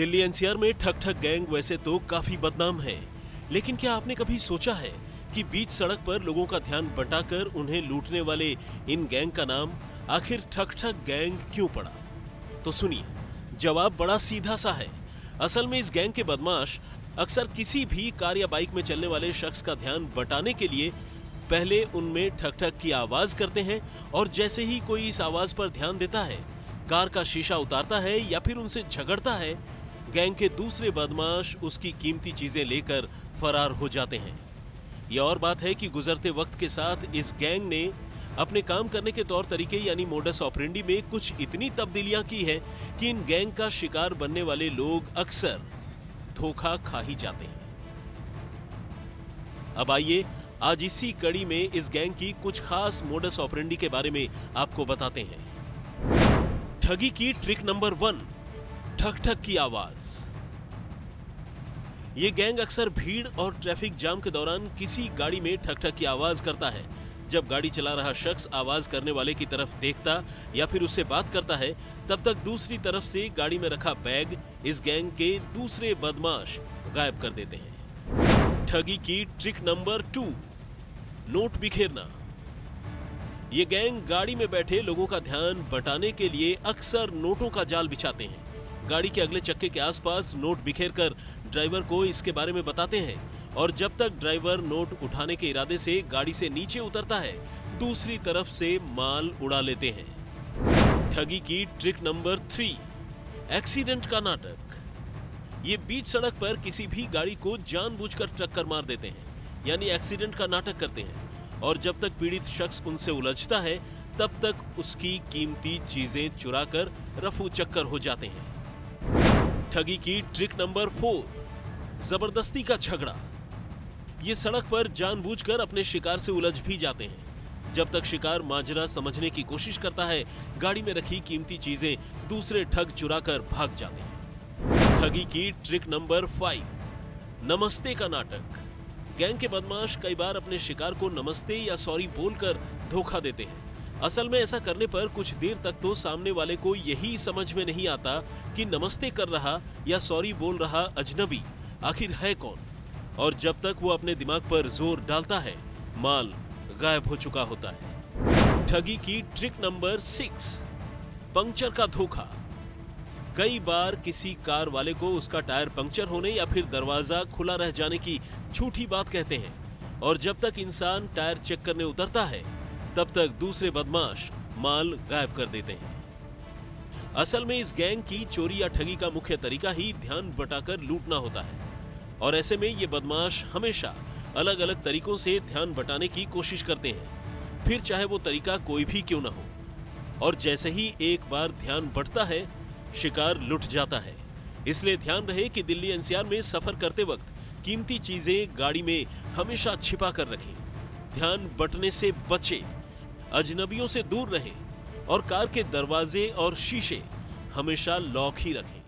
Delhi NCR में ठग ठग गैंग वैसे तो काफी बदनाम है, लेकिन क्या आपने कभी सोचा है कि बीच सड़क पर लोगों का ध्यान बटाकर उन्हें लूटने वाले इन गैंग का नाम आखिर ठग ठग गैंग क्यों पड़ा? तो सुनिए, जवाब बड़ा सीधा सा है। असल में इस गैंग के बदमाश अक्सर किसी भी कार या बाइक में चलने वाले शख्स का ध्यान बटाने के लिए पहले उनमें ठक ठक की आवाज करते हैं और जैसे ही कोई इस आवाज पर ध्यान देता है, कार का शीशा उतारता है या फिर उनसे झगड़ता है, गैंग के दूसरे बदमाश उसकी कीमती चीजें लेकर फरार हो जाते हैं। यह और बात है कि गुजरते वक्त के साथ इस गैंग ने अपने काम करने के तौर तरीके यानी मोडस ऑपरेंडी में कुछ इतनी तब्दीलियां की है कि इन गैंग का शिकार बनने वाले लोग अक्सर धोखा खा ही जाते हैं। अब आइए आज इसी कड़ी में इस गैंग की कुछ खास मोडस ऑपरेंडी के बारे में आपको बताते हैं। ठगी की ट्रिक नंबर 1, ठक ठक की आवाज। ये गैंग अक्सर भीड़ और ट्रैफिक जाम के दौरान किसी गाड़ी में ठक ठक की आवाज करता है। जब गाड़ी चला रहा शख्स आवाज करने वाले की तरफ देखता या फिर उससे बात करता है, तब तक दूसरी तरफ से गाड़ी में रखा बैग इस गैंग के दूसरे बदमाश गायब कर देते हैं। ठगी की ट्रिक नंबर 2, नोट बिखेरना। ये गैंग गाड़ी में बैठे लोगों का ध्यान बटाने के लिए अक्सर नोटों का जाल बिछाते हैं। गाड़ी के अगले चक्के के आसपास नोट बिखेरकर ड्राइवर को इसके बारे में बताते हैं और जब तक ड्राइवर नोट उठाने के इरादे से गाड़ी से नीचे उतरता है, दूसरी तरफ से माल उड़ा लेते हैं। ठगी की ट्रिक नंबर 3, एक्सीडेंट का नाटक। ये बीच सड़क पर किसी भी गाड़ी को जानबूझकर टक्कर मार देते हैं, यानी एक्सीडेंट का नाटक करते हैं और जब तक पीड़ित शख्स उनसे उलझता है, तब तक उसकी कीमती चीजें चुराकर रफू चक्कर हो जाते हैं। ठगी की ट्रिक नंबर 4, जबरदस्ती का झगड़ा। ये सड़क पर जानबूझकर अपने शिकार से उलझ भी जाते हैं। जब तक शिकार माजरा समझने की कोशिश करता है, गाड़ी में रखी कीमती चीजें दूसरे ठग चुराकर भाग जाते हैं। ठगी की ट्रिक नंबर 5, नमस्ते का नाटक। गैंग के बदमाश कई बार अपने शिकार को नमस्ते या सॉरी बोलकर धोखा देते हैं। असल में ऐसा करने पर कुछ देर तक तो सामने वाले को यही समझ में नहीं आता कि नमस्ते कर रहा या सॉरी बोल रहा अजनबी आखिर है कौन, और जब तक वो अपने दिमाग पर जोर डालता है, माल गायब हो चुका होता है। ठगी की ट्रिक नंबर 6, पंक्चर का धोखा। कई बार किसी कार वाले को उसका टायर पंक्चर होने या फिर दरवाजा खुला रह जाने की झूठी बात कहते हैं और जब तक इंसान टायर चेक करने उतरता है, तब तक दूसरे बदमाश माल गायब कर देते हैं। असल में इस गैंग की चोरी या ठगी का मुख्य तरीका ही ध्यान बटाकर लूटना होता है और ऐसे में ये बदमाश हमेशा अलग अलग तरीकों से ध्यान बटाने की कोशिश करते हैं, फिर चाहे वो तरीका कोई भी क्यों ना हो। और जैसे ही एक बार ध्यान बटता है, शिकार लुट जाता है। इसलिए ध्यान रहे कि दिल्ली एनसीआर में सफर करते वक्त कीमती चीजें गाड़ी में हमेशा छिपा कर रखें, ध्यान बटने से बचें, अजनबियों से दूर रहें और कार के दरवाजे और शीशे हमेशा लॉक ही रखें।